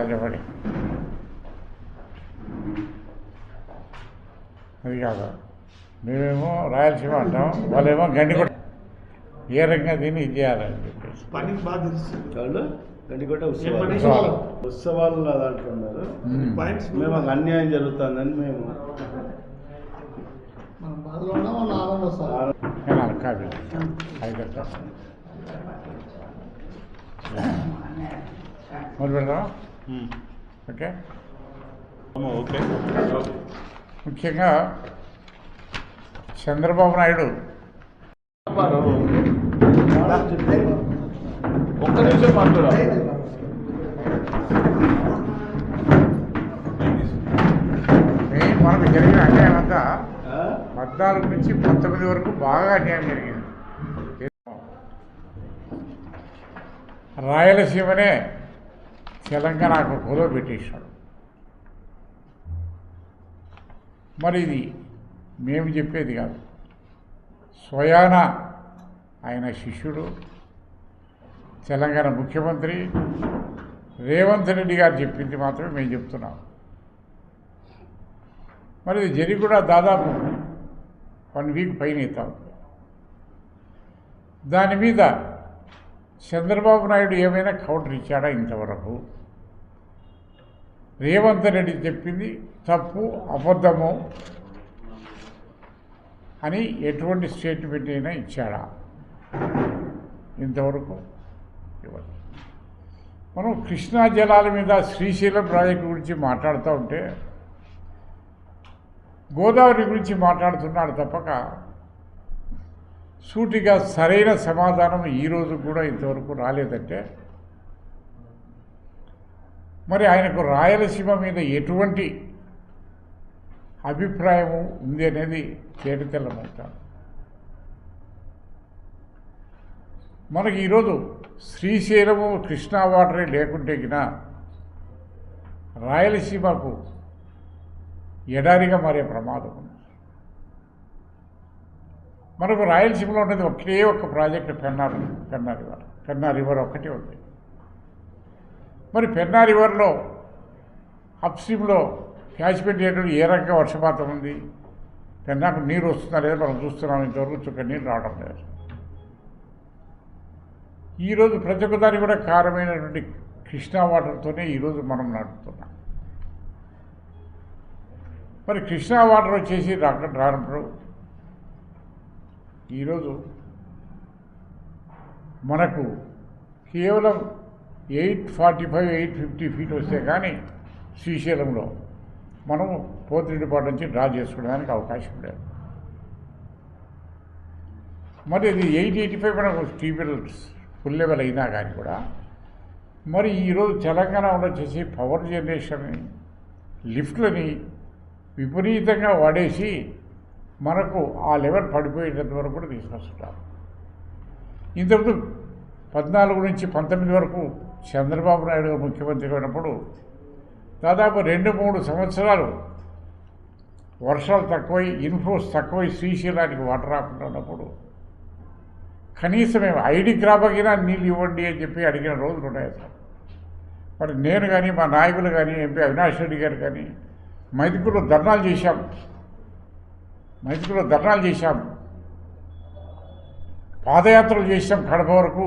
చేయాలి చెప్పండి. అది కాదు, మేమేమో రాయలసీమ అంటాం, వాళ్ళేమో గండికోట. ఏ రకంగా దీన్ని ఇది చేయాలని చెప్పేసి పనికి బాగా తెలుస్తుంది వాళ్ళు గండికోట ఉత్సవాలు దాంట్లో ఉన్నారు. మేము అన్యాయం జరుగుతుందని మేము కాదు మొదలు పెడదాం. Okay, okay. ముఖ్యంగా చంద్రబాబు నాయుడు ఒక్క నిమిషం మాట్లాడా. మనకు జరిగిన అన్యాయం అంతా 14 నుంచి 19 వరకు బాగా అన్యాయం జరిగింది. రాయలసీమనే తెలంగాణకు కుదో పెట్టేశాడు. మరి ఇది మేము చెప్పేది కాదు, స్వయాన ఆయన శిష్యుడు తెలంగాణ ముఖ్యమంత్రి రేవంత్ రెడ్డి గారు చెప్పింది మాత్రమే మేము చెప్తున్నాం. మరి ఇది జరిగి కూడా దాదాపు 1 వీక్ పైన అవుతాం. దాని మీద చంద్రబాబు నాయుడు ఏమైనా కౌంటర్ ఇచ్చాడా ఇంతవరకు? రేవంత్ రెడ్డి చెప్పింది తప్పు, అబద్ధము అని ఎటువంటి స్టేట్మెంట్ అయినా ఇచ్చాడా? ఇంతవరకు ఇవ్వదు. మనం కృష్ణా జలాల మీద శ్రీశైలం ప్రాజెక్టు గురించి మాట్లాడుతూ ఉంటే గోదావరి గురించి మాట్లాడుతున్నాడు తప్పక సూటిగా సరైన సమాధానం ఈరోజు కూడా ఇంతవరకు రాలేదంటే మరి ఆయనకు రాయలసీమ మీద ఎటువంటి అభిప్రాయం ఉంది అనేది తేటతెల్లమవుతాడు. మనకి ఈరోజు శ్రీశైలము కృష్ణా వాటరే లేకుంటే గినా రాయలసీమకు ఎడారిగా మారే ప్రమాదం ఉంది. మనకు రాయలసీమలో ఉన్నది ఒకే ఒక్క ప్రాజెక్టు పెన్నా రివర్ ఒక్కటే ఉంది. మరి పెన్నా రివర్లో అప్స్ట్రీమ్లో క్యాచ్మెంట్ ఏరియాలో ఏ రకంగా వర్షపాతం ఉంది, పెన్నాకు నీరు వస్తుందా లేదా మనం చూస్తున్నాం. ఇంతవరకు చుక్క నీరు రావడం లేదు. ఈరోజు ప్రతి ఒక్కదానికి కూడా కారమైనటువంటి కృష్ణా వాటర్తోనే ఈరోజు మనం నడుపుతున్నాం. మరి కృష్ణా వాటర్ వచ్చేసి రానప్పుడు ఈరోజు మనకు కేవలం 845, 850 ఫీట్ వస్తే కానీ శ్రీశైలంలో మనము పోతిరెడ్డిపాటు నుంచి డ్రా చేసుకోవడానికి అవకాశం లేదు. మరి ఇది 885 మనకు స్టీబుల్ ఫుల్ లెవెల్ అయినా కానీ కూడా మరి ఈరోజు తెలంగాణలో వచ్చేసి పవర్ జనరేషన్ లిఫ్ట్లని విపరీతంగా వాడేసి మనకు ఆ లెవెల్ పడిపోయేటంత వరకు కూడా తీసుకొస్తుంటారు. ఇంతకుముందు 14 నుంచి 19 వరకు చంద్రబాబు నాయుడు ముఖ్యమంత్రి అయినప్పుడు దాదాపు 2-3 సంవత్సరాలు వర్షాలు తక్కువై ఇన్ఫ్లోస్ తక్కువై శ్రీశైలానికి వాటర్ రాకుండా ఉన్నప్పుడు కనీసం మేము ఐడి క్రాపకినా నీళ్ళు ఇవ్వండి అని చెప్పి అడిగిన రోజులు ఉన్నాయి సార్. మరి నేను కానీ మా నాయకులు కానీ ఎంపీ అవినాష్ రెడ్డి గారు కానీ మైదుకూరులో ధర్నాలు చేశాం, పాదయాత్రలు చేశాం. కడప వరకు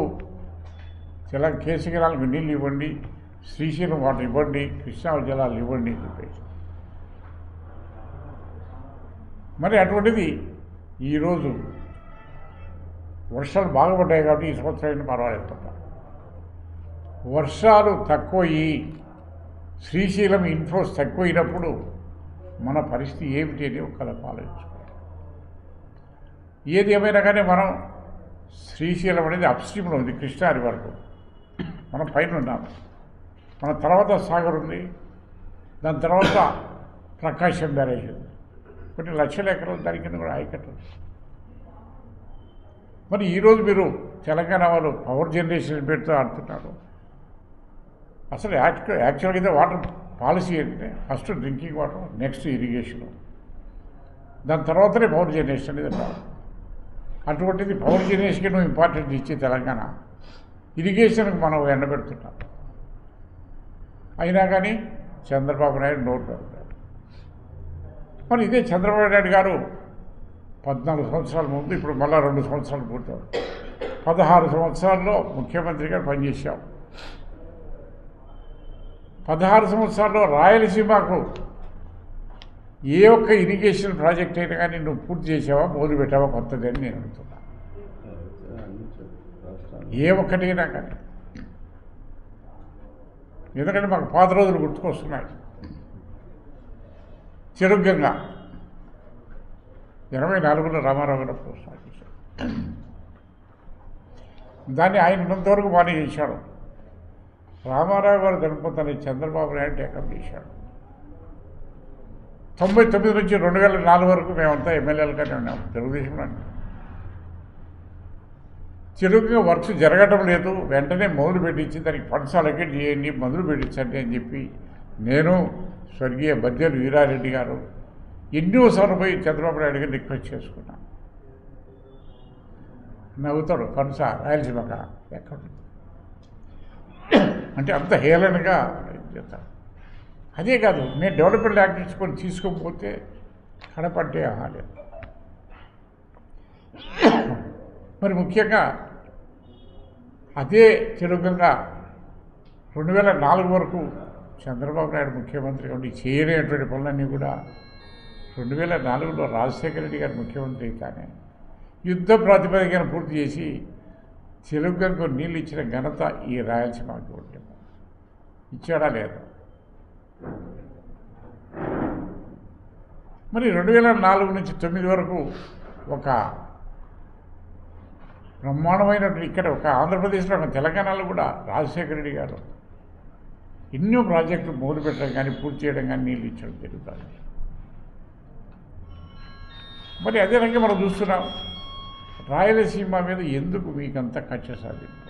కేశగిరాలకు నీళ్ళు ఇవ్వండి, శ్రీశైలం వాటర్ ఇవ్వండి, కృష్ణా జలాలు ఇవ్వండి అని చెప్పేసి. మరి అటువంటిది ఈరోజు వర్షాలు బాగుపడ్డాయి కాబట్టి ఈ సంవత్సరం పర్వాలేదు. వర్షాలు తక్కువయ్యి శ్రీశైలం ఇన్ఫ్లోస్ తక్కువైనప్పుడు మన పరిస్థితి ఏమిటి అని ఒకళ్ళకి ఆలోచించుకోవాలి. ఏది ఏమైనా కానీ మనం శ్రీశైలం అనేది అప్స్ట్రీమ్లో ఉంది, కృష్ణా రివర్కు మనం పైన ఉన్నాము. మన తర్వాత సాగర్ ఉంది, దాని తర్వాత ప్రకాశం బ్యారేజ్ ఉంది, కొన్ని లక్షల ఎకరాలు దాని కింద కూడా ఆయకట్టు. మరి ఈరోజు మీరు తెలంగాణ వాళ్ళు పవర్ జనరేషన్ పెడుతూ ఆడుతున్నారు. అసలు యాక్చువల్గా అయితే వాటర్ పాలసీ అంటే first drinking water, next irrigation, దాని తర్వాతనే పవర్ జనరేషన్ అనేది రావాలి. అటువంటిది పవర్ జనరేషన్కి నువ్వు ఇంపార్టెంట్ ఇచ్చి తెలంగాణ ఇరిగేషన్కి మనం ఎండబెడుతున్నాం. అయినా కానీ చంద్రబాబు నాయుడు నోరు పెడతారు. మరి ఇదే చంద్రబాబు నాయుడు గారు 14 సంవత్సరాల ముందు, ఇప్పుడు మళ్ళా 2 సంవత్సరాలు పూర్తవు, 16 సంవత్సరాల్లో ముఖ్యమంత్రిగా పనిచేశాం. 16 సంవత్సరాల్లో రాయలసీమకు ఏ ఒక్క ఇరిగేషన్ ప్రాజెక్ట్ అయినా కానీ నువ్వు పూర్తి చేసావా, మొదలు పెట్టావా కొత్తది అని నేను అడుగుతున్నా. ఏ ఒక్కటైనా కానీ. ఎందుకంటే మాకు పాత రోజులు గుర్తుకొస్తున్నాయి. చెరుగ్గంగా 84లో రామారావు గారు స్టార్ట్ చేశారు. దాన్ని ఆయన ఉన్నంతవరకు బాగానే చేశాడు. రామారావు గారు చనిపోతాను చంద్రబాబు నాయుడు టేకప్ చేశాడు. 99 నుంచి 2004 వరకు మేమంతా ఎమ్మెల్యేలుగానే ఉన్నాం తెలుగుదేశంలో. చెరువుగా వర్క్స్ జరగటం లేదు, వెంటనే మొదలు పెట్టించి దానికి ఫండ్స్ అలొకేట్ చేయండి, మొదలు పెట్టించండి అని చెప్పి నేను, స్వర్గీయ బద్దెలు వీరారెడ్డి గారు ఎన్నోసార్లు పోయి చంద్రబాబు నాయుడు గారిని రిక్వెస్ట్ చేసుకున్నాం. నవ్వుతాడు, ఫండ్సా రాయలసీమక ఎక్కడ అంటే అంత హేళనగా చేస్తాడు. అదే కాదు, నేను డెవలప్మెంట్ యాక్టివిటీస్ కొన్ని తీసుకోకపోతే కడపట్టే ఆహాలేదు. మరి ముఖ్యంగా అదే తెలుగుగా 2004 వరకు చంద్రబాబు నాయుడు ముఖ్యమంత్రిగా ఉండి చేయలేనటువంటి పనులన్నీ కూడా 2004లో రాజశేఖర రెడ్డి గారు ముఖ్యమంత్రి అయితేనే యుద్ధ ప్రాతిపదికన పూర్తి చేసి తెలుగుకు నీళ్ళు ఇచ్చిన ఘనత ఈ రాయలసీమకి ఉంటుంది. ఇచ్చాడా లేదా? మరి 2004 నుంచి 2009 వరకు ఒక బ్రహ్మాండమైనటువంటి ఇక్కడ ఒక ఆంధ్రప్రదేశ్లో ఒక తెలంగాణలో కూడా రాజశేఖర రెడ్డి గారు ఎన్నో ప్రాజెక్టులు మొదలుపెట్టడం కానీ పూర్తి చేయడం కానీ నీళ్ళు ఇచ్చడం జరుగుతుంది. మరి అదే రకంగా మనం చూస్తున్నాం, రాయలసీమ మీద ఎందుకు మీకంత కక్ష సాధింపు?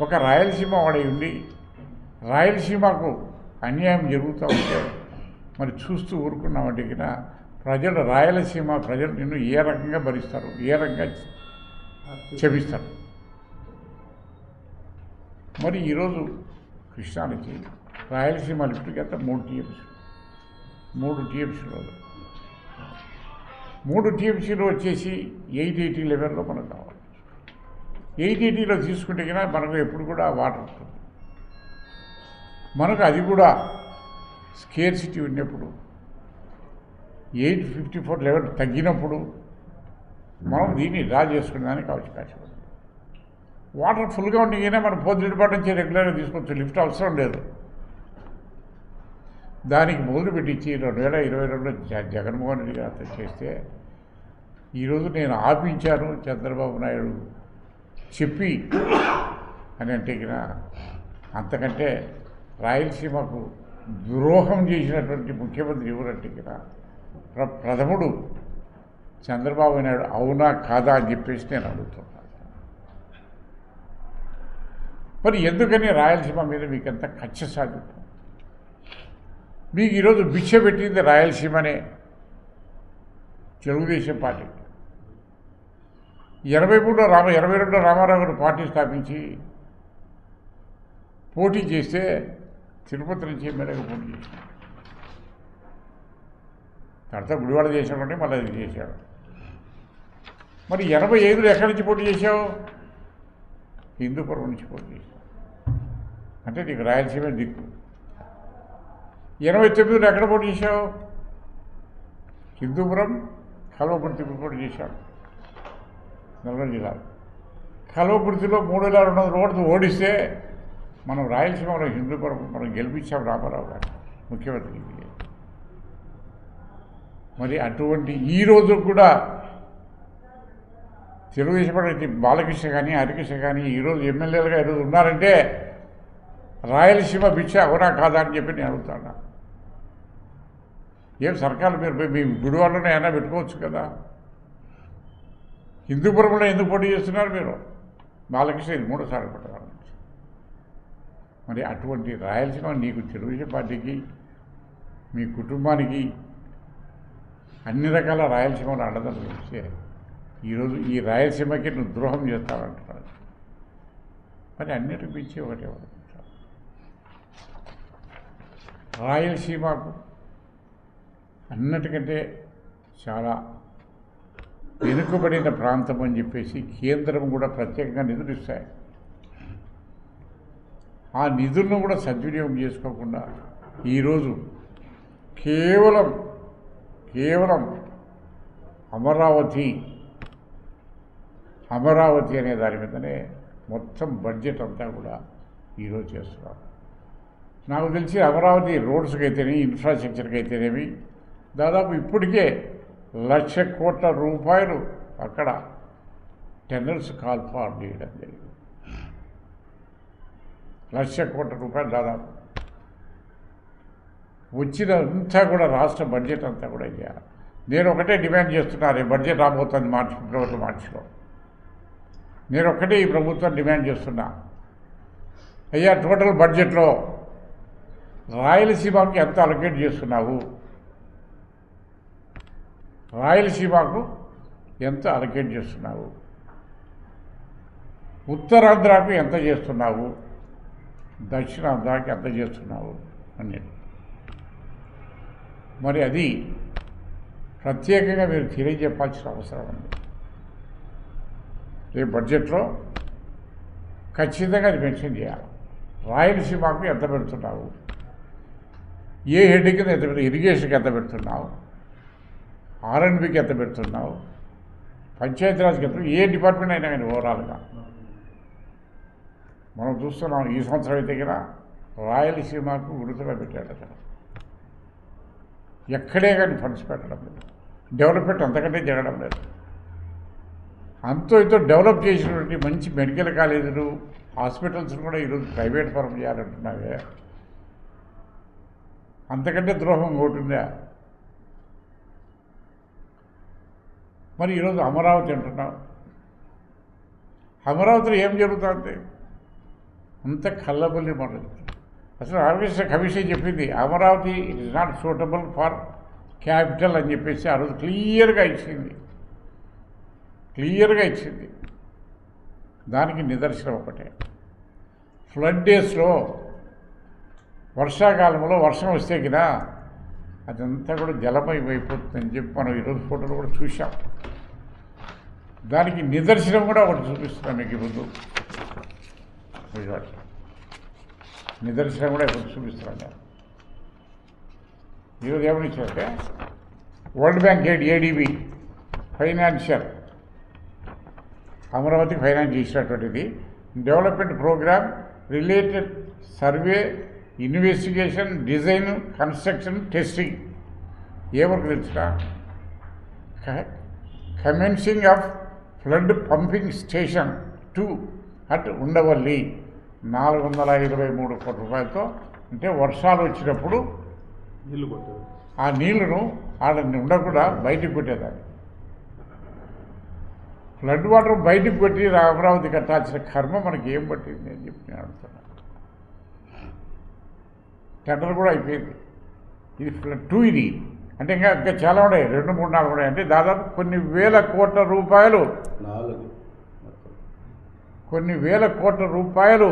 ఒక రాయలసీమ వాడై ఉండి రాయలసీమకు అన్యాయం జరుగుతూ ఉంటే మరి చూస్తూ ఊరుకున్నామంటే కింద ప్రజలు, రాయలసీమ ప్రజలు నిన్ను ఏ రకంగా భరిస్తారు, ఏ రకంగా క్షమిస్తారు? మరి ఈరోజు కృష్ణానికి రాయలసీమ లిఫ్ట్కి అంతా 3 టీఎంసీలు వచ్చేసి 880 లెవెల్లో మనకు కావాలి. 880లో తీసుకుంటే కన్నా మనకు ఎప్పుడు కూడా వాటర్ ఉంటుంది. మనకు అది కూడా స్కేర్సిటీ ఉన్నప్పుడు 854 లెవెల్ తగ్గినప్పుడు మనం దీన్ని డ్రా చేసుకునేదానికి అవకాశం ఉంది. వాటర్ ఫుల్గా ఉండికైనా మనం పొద్దుపాటు నుంచి రెగ్యులర్గా తీసుకోవచ్చు, లిఫ్ట్ అవసరం లేదు. దానికి మొదలు పెట్టించి 2022లో జగన్మోహన్ రెడ్డి గారితో చేస్తే ఈరోజు నేను ఆపించాను చంద్రబాబు నాయుడు చెప్పి అని అంటే అంతకంటే రాయలసీమకు ద్రోహం చేసినటువంటి ముఖ్యమంత్రి ఎవరంటే ప్రథముడు చంద్రబాబు నాయుడు. అవునా కాదా అని చెప్పేసి నేను అడుగుతున్నాను. మరి ఎందుకని రాయలసీమ మీద మీకంత కక్ష సాధింపు? మీకు ఈరోజు భిక్ష పెట్టింది రాయలసీమనే తెలుగుదేశం పార్టీ. 22లో రామారావు గారు పార్టీ స్థాపించి పోటీ చేస్తే తిరుపతి నుంచి ఎమ్మెల్యేగా పోటీ చేశాడు. తర్వాత గుడివాడ చేశాడంటే మళ్ళీ అది చేశాడు. మరి 85లో ఎక్కడి నుంచి పోటీ చేశావు? హిందూపురం నుంచి పోటీ చేశావు. అంటే నీకు రాయలసీమ దిక్కు. 89లో ఎక్కడ పోటీ చేశావు? హిందూపురం, కల్వకుర్తి పోటీ చేశాడు నల్గొండ జిల్లాలో. కల్వకుర్తిలో 3200 ఓట్లు ఓడిస్తే మనం రాయలసీమలో హిందూపురం మనం గెలిపించాం రామారావు గారు ముఖ్యమంత్రి. మరి అటువంటి ఈరోజు కూడా తెలుగుదేశం పార్టీ బాలకృష్ణ కానీ హరికృష్ణ కానీ ఈరోజు ఎమ్మెల్యేలుగా ఈరోజు ఉన్నారంటే రాయలసీమ భిక్ష అవునా కాదా అని చెప్పి నేను అడుగుతాను. ఏం సర్కారు మీరు మీ గుడివాడలోనే అయినా పెట్టుకోవచ్చు కదా. హిందూపురంలో ఎందుకు పోటీ చేస్తున్నారు మీరు? బాలకృష్ణ ఇది 3వ సారి పట్టారు. మరి అటువంటి రాయలసీమ నీకు తెలుగుదేశం పార్టీకి మీ కుటుంబానికి అన్ని రకాల రాయలసీమలో అండదండలు ఇస్తే ఈరోజు ఈ రాయలసీమకి నువ్వు ద్రోహం చేస్తావంటున్నాడు. మరి అన్నిటికి పిచ్చి ఒకటే రాయలసీమకు అన్నిటికంటే చాలా వెనుకబడిన ప్రాంతం అని చెప్పేసి కేంద్రం కూడా ప్రత్యేకంగా నిధులు ఇస్తాయి. ఆ నిధులను కూడా సద్వినియోగం చేసుకోకుండా ఈరోజు కేవలం అమరావతి అనే దాని మీదనే మొత్తం బడ్జెట్ అంతా కూడా ఈరోజు చేస్తున్నారు. నాకు తెలిసి అమరావతి రోడ్స్కి అయితేనే, ఇన్ఫ్రాస్ట్రక్చర్కి అయితేనేమి దాదాపు ఇప్పటికే 1,00,000 కోట్ల రూపాయలు అక్కడ టెండర్స్ కాల్ ఫార్ చేయడం జరిగింది. 1,00,000 కోట్ల రూపాయలు దాదాపు వచ్చినంతా కూడా రాష్ట్ర బడ్జెట్ అంతా కూడా చేయాలి. నేను ఒకటే డిమాండ్ చేస్తున్నాను, ఈ బడ్జెట్ రాబోతుంది ఫిబ్రవరి మార్చిలో. నేను ఒక్కటే ఈ ప్రభుత్వం డిమాండ్ చేస్తున్నా, అయ్యా టోటల్ బడ్జెట్లో రాయలసీమకి ఎంత అలొకేట్ చేస్తున్నావు, రాయలసీమకు ఎంత అలొకేట్ చేస్తున్నావు, ఉత్తరాంధ్రకు ఎంత చేస్తున్నావు, దక్షిణాంధ్రాకి ఎంత చేస్తున్నావు అనేది మరి అది ప్రత్యేకంగా మీరు తెలియజెప్పాల్సిన అవసరం ఉంది. రేపు బడ్జెట్లో ఖచ్చితంగా అది మెన్షన్ చేయాలి. రాయలసీమకు ఎంత పెడుతున్నావు, ఏ హెడ్ కింద ఎంత పెడుతున్నావు, ఇరిగేషన్కి ఎంత పెడుతున్నావు, R&Bకి ఎంత పెడుతున్నావు, పంచాయతీరాజ్కి ఎంత, ఏ డిపార్ట్మెంట్ అయినా కానీ ఓవరాల్గా మనం చూస్తున్నాం. ఈ సంవత్సరం అయితే కదా రాయలసీమకు విడుదల పెట్టాడు అతను. ఎక్కడే కానీ ఫండ్స్ పెట్టడం లేదు, డెవలప్మెంట్ అంతకంటే జరగడం లేదు. అంతో ఇంతో డెవలప్ చేసినటువంటి మంచి మెడికల్ కాలేజీలు, హాస్పిటల్స్ కూడా ఈరోజు ప్రైవేట్ పరం చేయాలంటున్నావే, అంతకంటే ద్రోహం ఇంకోటిందా? మరి ఈరోజు అమరావతి అంటున్నావు, అమరావతిలో ఏం జరుగుతుంది? అంత కళ్ళబల్లి మాట. అసలు ఆర్గనైజేషన్ కమిషన్ చెప్పింది Amaravati it is not suitable for capital అని చెప్పేసి ఆ రోజు క్లియర్గా ఇచ్చింది. దానికి నిదర్శనం ఒకటే, ఫ్లడ్ డేస్లో వర్షాకాలంలో వర్షం వస్తే కదా అదంతా కూడా జలమయం అయిపోతుందని చెప్పి మనం ఈరోజు ఫోటోలు కూడా చూసాం. దానికి నిదర్శనం కూడా ఒకటి చూపిస్తున్నాం మీకు ముందు. నిదర్శనం కూడా ఇప్పుడు చూపిస్తున్నాను నేను. ఈరోజు ఏమని ఇచ్చారంటే వరల్డ్ బ్యాంక్ ఏడీబీ ఫైనాన్షియల్ అమరావతికి ఫైనాన్స్ చేసినటువంటిది development program related survey, investigation, design, construction, testing. ఏ వరకు తెలుసురా? Commencing of flood pumping station 2 at Undavalli 423 కోట్ల రూపాయలతో. అంటే వర్షాలు వచ్చినప్పుడు నీళ్ళు కొట్టారు, ఆ నీళ్లను ఆడ ఉండకుండా బయటికి కొట్టేదాన్ని. ఫ్లడ్ వాటర్ బయటికి కొట్టి అమరావతి కట్టాల్సిన కర్మ మనకి ఏం పట్టింది అని చెప్పి నేను అడుగుతున్నాను. టెండర్ కూడా అయిపోయింది. ఇది ఫ్లడ్ 2 ఇది. అంటే ఇంకా చాలా ఉన్నాయి, 2, 3, 4 ఉన్నాయి. అంటే దాదాపు కొన్ని వేల కోట్ల రూపాయలు, 4 కొన్ని వేల కోట్ల రూపాయలు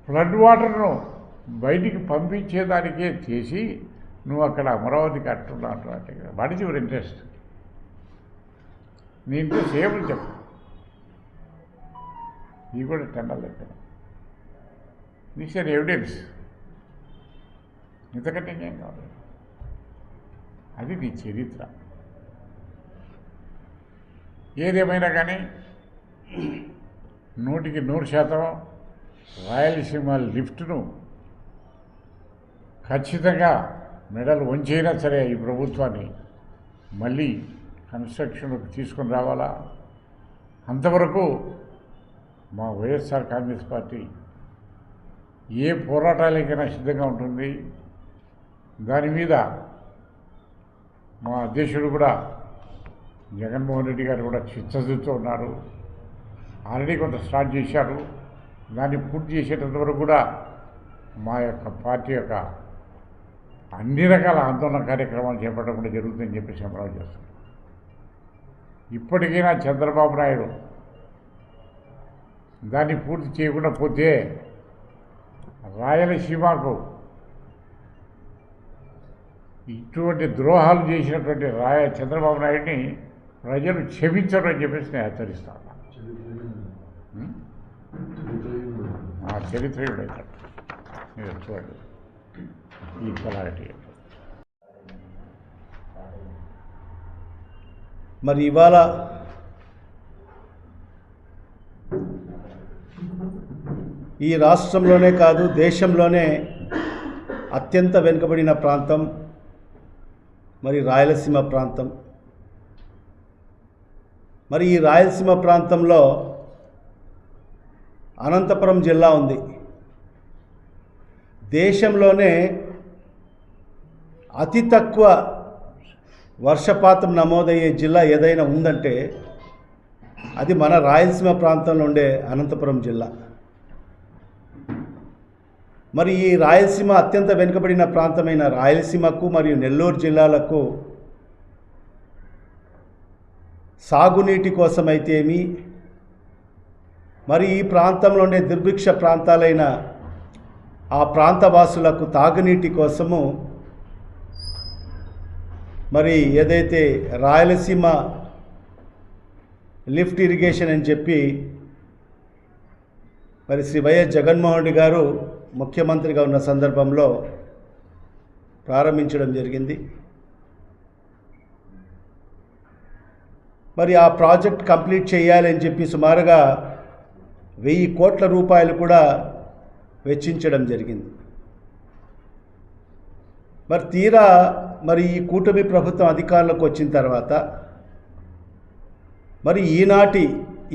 ఫ్లడ్ వాటర్ను బయటికి పంపించేదానికే చేసి నువ్వు అక్కడ అమరావతి కట్టున్నావు అంటే వాట్ ఈజ్ యువర్ ఇంట్రెస్ట్? నీ ఇంట్రెస్ట్ ఏమని చెప్పు. ఇది కూడా టెండర్ లెక్క, దిస్ ఆర్ ఎవిడెన్స్. ఇంతకంటే ఏం కాదు. అది నీ చరిత్ర. ఏదేమైనా కానీ 100% రాయలసీమ లిఫ్ట్ను ఖచ్చితంగా మెడలు వంచైనా సరే ఈ ప్రభుత్వాన్ని మళ్ళీ కన్స్ట్రక్షన్కి తీసుకొని రావాలా. అంతవరకు మా వైఎస్ఆర్ కాంగ్రెస్ పార్టీ ఏ పోరాటాలకైనా సిద్ధంగా ఉంటుంది. దాని మీద మా అధ్యక్షుడు కూడా జగన్మోహన్ రెడ్డి గారు కూడా చిత్తశుద్ధితో ఉన్నారు. ఆల్రెడీ కొంత స్టార్ట్ చేశారు. దాన్ని పూర్తి చేసేటంత వరకు కూడా మా యొక్క పార్టీ యొక్క అన్ని రకాల ఆందోళన కార్యక్రమాలు చేపట్టడం కూడా జరుగుతుందని చెప్పేసి అమరావతి చేస్తున్నాం. ఇప్పటికైనా చంద్రబాబు నాయుడు దాన్ని పూర్తి చేయకుండా పోతే రాయలసీమకు ఇటువంటి ద్రోహాలు చేసినటువంటి చంద్రబాబు నాయుడిని ప్రజలు క్షమించరు అని చెప్పేసి నేను హెచ్చరిస్తాను. చరిత్రయుడు అవుతాడు. మీరు చూడండి ఈ కలాగటి. మరి ఇవాళ ఈ రాష్ట్రంలోనే కాదు దేశంలోనే అత్యంత వెనుకబడిన ప్రాంతం మరి రాయలసీమ ప్రాంతం. మరి ఈ రాయలసీమ ప్రాంతంలో అనంతపురం జిల్లా ఉంది. దేశంలోనే అతి తక్కువ వర్షపాతం నమోదయ్యే జిల్లా ఏదైనా ఉందంటే అది మన రాయలసీమ ప్రాంతంలో ఉండే అనంతపురం జిల్లా. మరి ఈ రాయలసీమ అత్యంత వెనుకబడిన ప్రాంతమైన రాయలసీమకు మరియు నెల్లూరు జిల్లాలకు సాగునీటి కోసమైతేమి, మరి ఈ ప్రాంతంలో ఉండే దుర్భిక్ష ప్రాంతాలైన ఆ ప్రాంతవాసులకు తాగునీటి కోసము మరి ఏదైతే రాయలసీమ లిఫ్ట్ ఇరిగేషన్ అని చెప్పి మరి శ్రీ వైఎస్ జగన్మోహన్ రెడ్డి గారు ముఖ్యమంత్రిగా ఉన్న సందర్భంలో ప్రారంభించడం జరిగింది. మరి ఆ ప్రాజెక్ట్ కంప్లీట్ చేయాలని చెప్పి సుమారుగా 1000 కోట్ల రూపాయలు కూడా వెచ్చించడం జరిగింది. మరి తీరా మరి ఈ కూటమి ప్రభుత్వం అధికారంలోకి వచ్చిన తర్వాత మరి ఈనాటి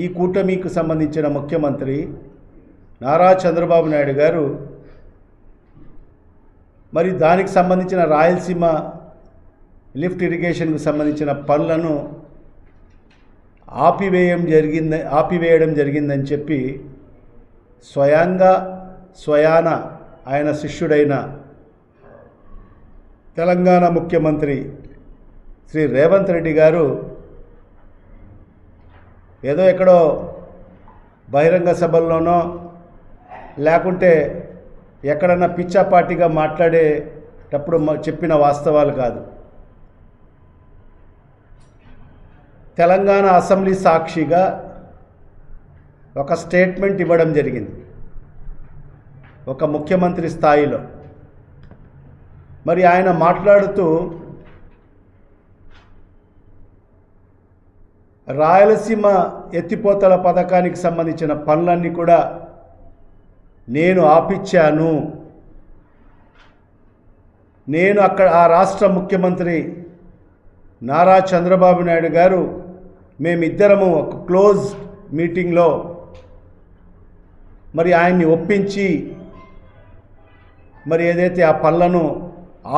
ఈ కూటమికి సంబంధించిన ముఖ్యమంత్రి నారా చంద్రబాబు నాయుడు గారు మరి దానికి సంబంధించిన రాయలసీమ లిఫ్ట్ ఇరిగేషన్కు సంబంధించిన పనులను ఆపివేయడం జరిగిందని చెప్పి స్వయాన ఆయన శిష్యుడైన తెలంగాణ ముఖ్యమంత్రి శ్రీ రేవంత్ రెడ్డి గారు ఏదో ఎక్కడో బహిరంగ సభల్లోనో లేకుంటే ఎక్కడన్నా పిచ్చాపాటిగా మాట్లాడేటప్పుడు చెప్పిన వాస్తవాలు కాదు. తెలంగాణ అసెంబ్లీ సాక్షిగా ఒక స్టేట్మెంట్ ఇవ్వడం జరిగింది ఒక ముఖ్యమంత్రి స్థాయిలో. మరి ఆయన మాట్లాడుతూ రాయలసీమ ఎత్తిపోతల పథకానికి సంబంధించిన పనులన్నీ కూడా నేను ఆపిచ్చాను, నేను అక్కడ ఆ రాష్ట్ర ముఖ్యమంత్రి నారా చంద్రబాబు నాయుడు గారు మేమిద్దరము ఒక క్లోజ్ మీటింగ్లో మరి ఆయన్ని ఒప్పించి మరి ఏదైతే ఆ పనులను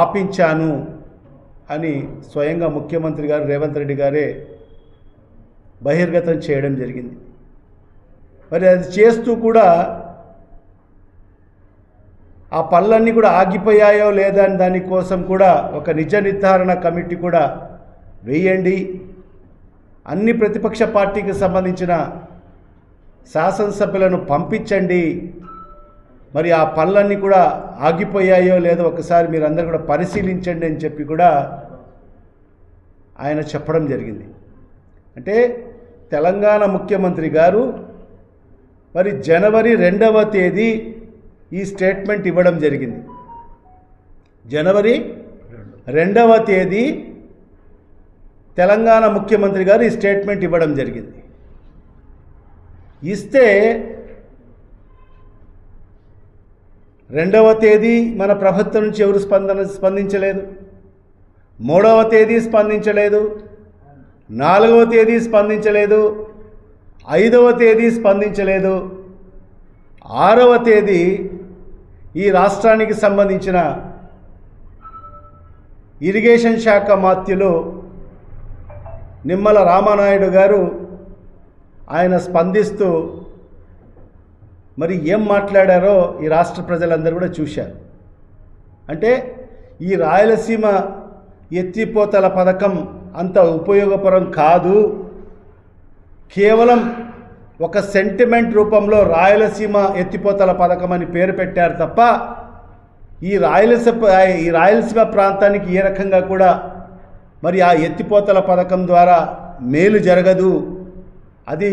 ఆపించాను అని స్వయంగా ముఖ్యమంత్రి గారు రేవంత్ రెడ్డి గారే బహిర్గతం చేయడం జరిగింది. మరి అది చేస్తూ కూడా ఆ పనులన్నీ కూడా ఆగిపోయాయో లేదా అని దానికోసం కూడా ఒక నిజ నిర్ధారణ కమిటీ కూడా వేయండి, అన్ని ప్రతిపక్ష పార్టీకి సంబంధించిన శాసనసభ్యులను పంపించండి, మరి ఆ పనులన్నీ కూడా ఆగిపోయాయో లేదో ఒకసారి మీరు అందరూ కూడా పరిశీలించండి అని చెప్పి కూడా ఆయన చెప్పడం జరిగింది. అంటే తెలంగాణ ముఖ్యమంత్రి గారు మరి జనవరి 2వ తేదీ ఈ స్టేట్మెంట్ ఇవ్వడం జరిగింది. జనవరి 2వ తేదీ తెలంగాణ ముఖ్యమంత్రి గారు ఈ స్టేట్మెంట్ ఇవ్వడం జరిగింది. ఇస్తే 2వ తేదీ మన ప్రభుత్వం నుంచి ఎవరు స్పందించలేదు, 3వ తేదీ స్పందించలేదు, 4వ తేదీ స్పందించలేదు, 5వ తేదీ స్పందించలేదు, 6వ తేదీ ఈ రాష్ట్రానికి సంబంధించిన ఇరిగేషన్ శాఖ మాత్యులు నిమ్మల రామానాయుడు గారు ఆయన స్పందిస్తూ మరి ఏం మాట్లాడారో ఈ రాష్ట్ర ప్రజలందరూ కూడా చూశారు. అంటే ఈ రాయలసీమ ఎత్తిపోతల పథకం అంత ఉపయోగపరం కాదు, కేవలం ఒక సెంటిమెంట్ రూపంలో రాయలసీమ ఎత్తిపోతల పథకం అని పేరు పెట్టారు తప్ప ఈ రాయలసీమ ప్రాంతానికి ఏ రకంగా కూడా మరి ఆ ఎత్తిపోతల పథకం ద్వారా మేలు జరగదు, అది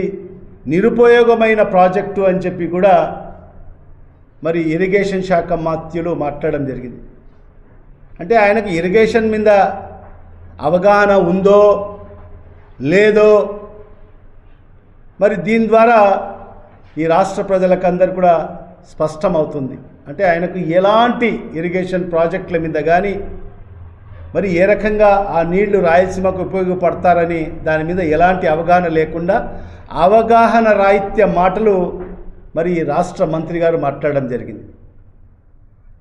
నిరుపయోగమైన ప్రాజెక్టు అని చెప్పి కూడా మరి ఇరిగేషన్ శాఖ మంత్రులు మాట్లాడడం జరిగింది. అంటే ఆయనకు ఇరిగేషన్ మీద అవగాహన ఉందో లేదో మరి దీని ద్వారా ఈ రాష్ట్ర ప్రజలకందరూ కూడా స్పష్టమవుతుంది. అంటే ఆయనకు ఎలాంటి ఇరిగేషన్ ప్రాజెక్టుల మీద కానీ మరి ఏ రకంగా ఆ నీళ్లు రాయలసీమకు ఉపయోగపడతారని దాని మీద ఎలాంటి అవగాహన లేకుండా అవగాహన రాహిత్య మాటలు మరి ఈ రాష్ట్ర మంత్రి గారు మాట్లాడడం జరిగింది.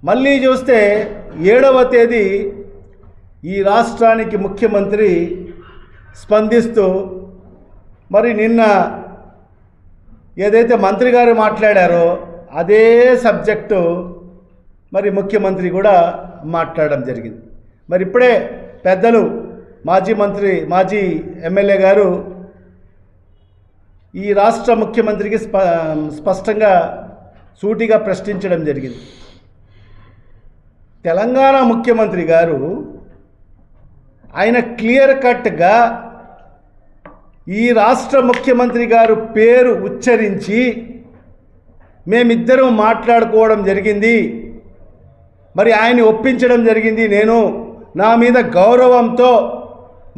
మళ్ళీ చూస్తే 7వ తేదీ ఈ రాష్ట్రానికి ముఖ్యమంత్రి స్పందిస్తూ మరి నిన్న ఏదైతే మంత్రి గారు మాట్లాడారో అదే సబ్జెక్టు మరి ముఖ్యమంత్రి కూడా మాట్లాడడం జరిగింది. మరి ఇప్పుడే పెద్దలు మాజీ ఎమ్మెల్యే గారు ఈ రాష్ట్ర ముఖ్యమంత్రికి స్పష్టంగా సూటిగా ప్రశ్నించడం జరిగింది. తెలంగాణ ముఖ్యమంత్రి గారు ఆయన క్లియర్ కట్గా ఈ రాష్ట్ర ముఖ్యమంత్రి గారు పేరు ఉచ్చరించి మేమిద్దరం మాట్లాడుకోవడం జరిగింది, మరి ఆయన్ని ఒప్పించడం జరిగింది. నేను నా మీద గౌరవంతో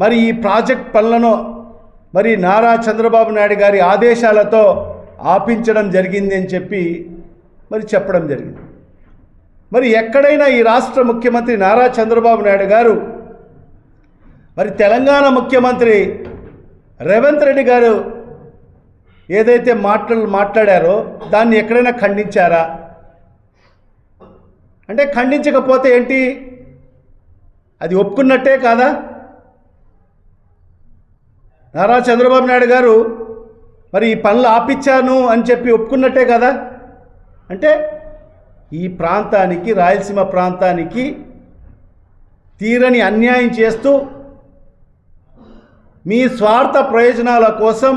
మరి ఈ ప్రాజెక్ట్ పనులను మరి నారా చంద్రబాబు నాయుడు గారి ఆదేశాలతో ఆపించడం జరిగింది అని చెప్పి మరి చెప్పడం జరిగింది. మరి ఎక్కడైనా ఈ రాష్ట్ర ముఖ్యమంత్రి నారా చంద్రబాబు నాయుడు గారు మరి తెలంగాణ ముఖ్యమంత్రి రేవంత్ రెడ్డి గారు ఏదైతే మాట్లాడారో దాన్ని ఎక్కడైనా ఖండించారా? అంటే ఖండించకపోతే ఏంటి, అది ఒప్పుకున్నట్టే కాదా? నారా చంద్రబాబు నాయుడు గారు మరి ఈ పనులు ఆపిచ్చాను అని చెప్పి ఒప్పుకున్నట్టే కదా. అంటే ఈ ప్రాంతానికి, రాయలసీమ ప్రాంతానికి తీరని అన్యాయం చేస్తూ మీ స్వార్థ ప్రయోజనాల కోసం,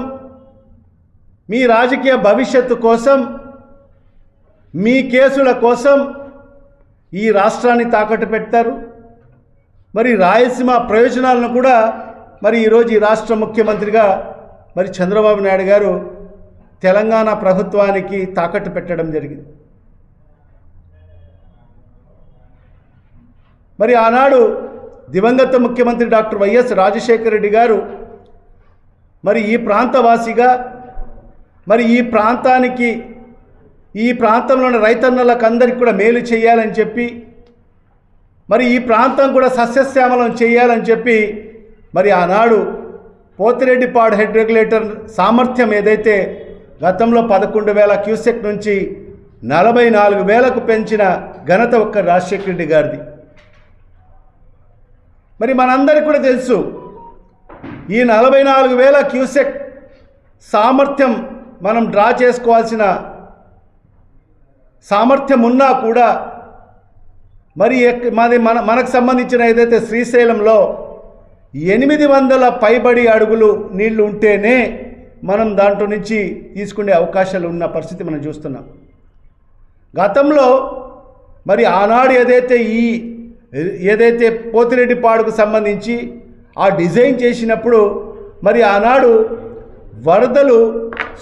మీ రాజకీయ భవిష్యత్తు కోసం, మీ కేసుల కోసం ఈ రాష్ట్రాన్ని తాకట్టు పెట్టారు. మరి రాయలసీమ ప్రయోజనాలను కూడా మరి ఈరోజు ఈ రాష్ట్ర ముఖ్యమంత్రిగా మరి చంద్రబాబు నాయుడు గారు తెలంగాణ ప్రభుత్వానికి తాకట్టు పెట్టడం జరిగింది. మరి ఆనాడు దివంగత ముఖ్యమంత్రి డాక్టర్ వైఎస్ రాజశేఖర రెడ్డి గారు మరి ఈ ప్రాంతవాసిగా మరి ఈ ప్రాంతానికి, ఈ ప్రాంతంలోని రైతన్నలకు అందరికీ కూడా మేలు చేయాలని చెప్పి, మరి ఈ ప్రాంతం కూడా సస్యశ్యామలం చేయాలని చెప్పి మరి ఆనాడు పోతిరెడ్డిపాడు హెడ్ రెగ్యులేటర్ సామర్థ్యం ఏదైతే గతంలో 11,000 క్యూసెక్ నుంచి 44,000కు పెంచిన ఘనత ఒక్క రాజశేఖర రెడ్డి గారిది. మరి మనందరికీ కూడా తెలుసు, ఈ 44,000 క్యూసెక్ సామర్థ్యం మనం డ్రా చేసుకోవాల్సిన సామర్థ్యం ఉన్నా కూడా మరి మనకు సంబంధించిన ఏదైతే శ్రీశైలంలో 800 పైబడి అడుగులు నీళ్లు ఉంటేనే మనం దాంట్లో నుంచి తీసుకునే అవకాశాలు ఉన్న పరిస్థితి మనం చూస్తున్నాం. గతంలో మరి ఆనాడు ఏదైతే పోతిరెడ్డిపాడుకు సంబంధించి ఆ డిజైన్ చేసినప్పుడు మరి ఆనాడు వరదలు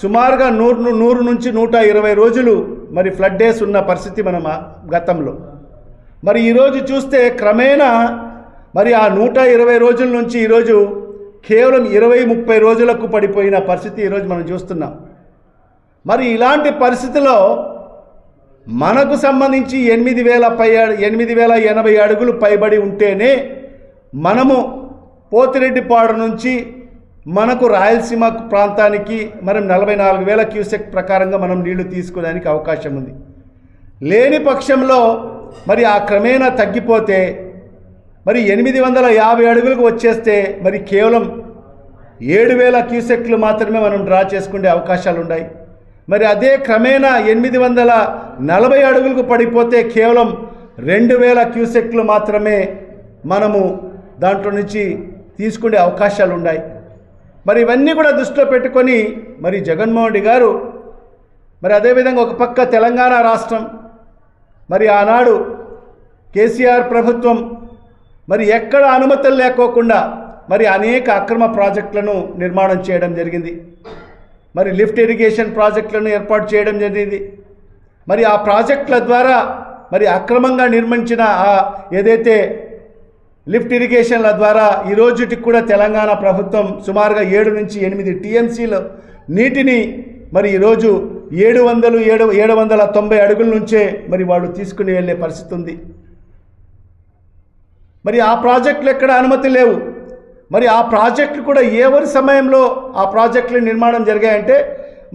సుమారుగా 100 నుంచి 120 రోజులు మరి ఫ్లడ్ డేస్ ఉన్న పరిస్థితి మనం గతంలో. మరి ఈరోజు చూస్తే క్రమేణా మరి ఆ 120 రోజుల నుంచి ఈరోజు కేవలం 20-30 రోజులకు పడిపోయిన పరిస్థితి ఈరోజు మనం చూస్తున్నాం. మరి ఇలాంటి పరిస్థితిలో మనకు సంబంధించి 8,080 అడుగులు పైబడి ఉంటేనే మనము పోతిరెడ్డిపాడు నుంచి మనకు రాయలసీమ ప్రాంతానికి మనం 44,000 క్యూసెక్ ప్రకారంగా మనం నీళ్లు తీసుకోవడానికి అవకాశం ఉంది. లేని పక్షంలో మరి ఆ క్రమేణా తగ్గిపోతే మరి 850 అడుగులకు వచ్చేస్తే మరి కేవలం 7,000 క్యూసెక్లు మాత్రమే మనం డ్రా చేసుకునే అవకాశాలు ఉన్నాయి. మరి అదే క్రమేణా 840 అడుగులకు పడిపోతే కేవలం 2,000 క్యూసెక్లు మాత్రమే మనము దాంట్లో నుంచి తీసుకునే అవకాశాలు ఉన్నాయి. మరి ఇవన్నీ కూడా దృష్టిలో పెట్టుకొని మరి జగన్మోహన్ రెడ్డి గారు మరి అదేవిధంగా ఒక పక్క తెలంగాణ రాష్ట్రం మరి ఆనాడు కేసీఆర్ ప్రభుత్వం మరి ఎక్కడ అనుమతులు లేకోకుండా మరి అనేక అక్రమ ప్రాజెక్టులను నిర్మాణం చేయడం జరిగింది. మరి లిఫ్ట్ ఇరిగేషన్ ప్రాజెక్టులను ఏర్పాటు చేయడం జరిగింది. మరి ఆ ప్రాజెక్టుల ద్వారా మరి అక్రమంగా నిర్మించిన ఏదైతే లిఫ్ట్ ఇరిగేషన్ల ద్వారా ఈ రోజుటికి కూడా తెలంగాణ ప్రభుత్వం సుమారుగా 7 నుంచి 8 టీఎంసీల నీటిని మరి ఈరోజు 790 అడుగుల నుంచే మరి వాళ్ళు తీసుకుని వెళ్ళే పరిస్థితి ఉంది. మరి ఆ ప్రాజెక్టులు ఎక్కడ అనుమతి లేవు. మరి ఆ ప్రాజెక్టులు కూడా ఎవరి సమయంలో ఆ ప్రాజెక్టుల నిర్మాణం జరిగాయంటే